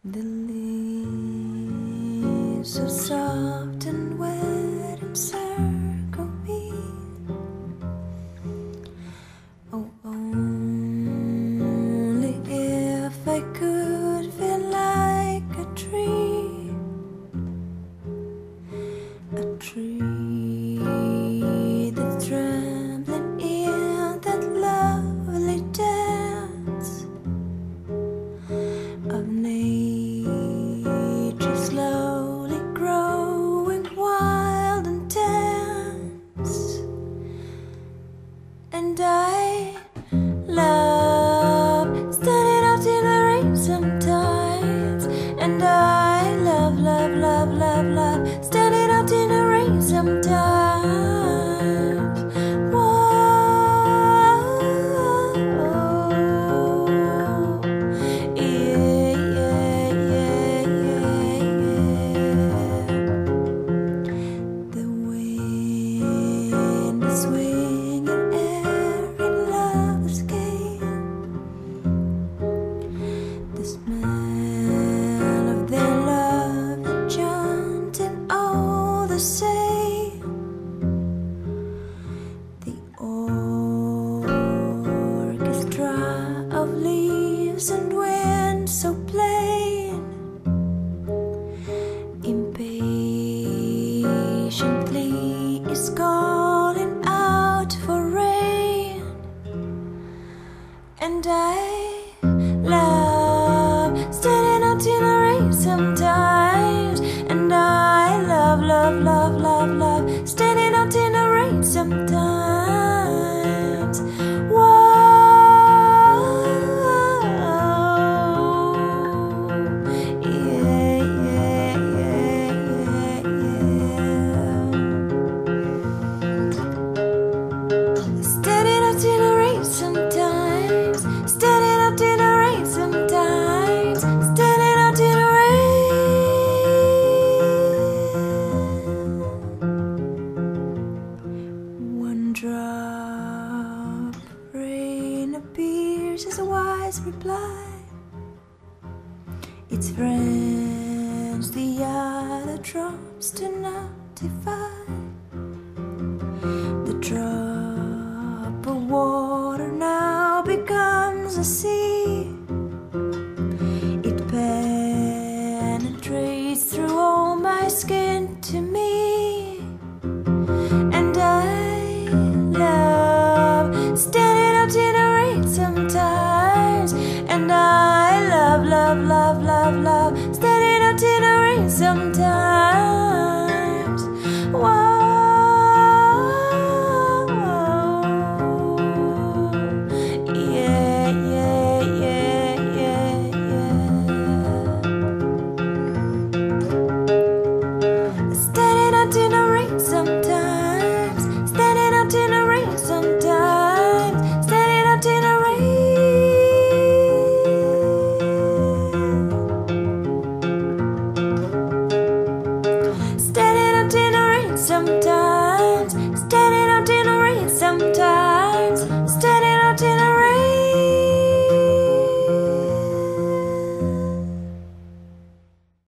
The leaves are soft and wet encircle me. Oh, only if I could feel like a tree that's trembling in that lovely dance of nature, slowly growing wild and tense. And I love standing out in the rain sometimes. And I love, love, love, love, love standing out in the rain sometimes. Swinging air in love's game, the smell of their love enchanting all the same. The orchestra of leaves and wind so plain, impatiently is calling out for rain. And I love standing out in the rain sometimes. And I love, love, love, love, love standing out in the rain sometimes. Whoa, yeah, yeah, yeah, yeah. Standing out in the rain sometimes, standing out in the rain sometimes, standing out in the rain. One drop of rain appears as a wise reply. Its friends the other drops to notify. The drop of water now becomes a sea. It penetrates through all my skin to me. And I love standing out in the rain sometimes. And I love, love, love, love, love standing out in the rain sometimes.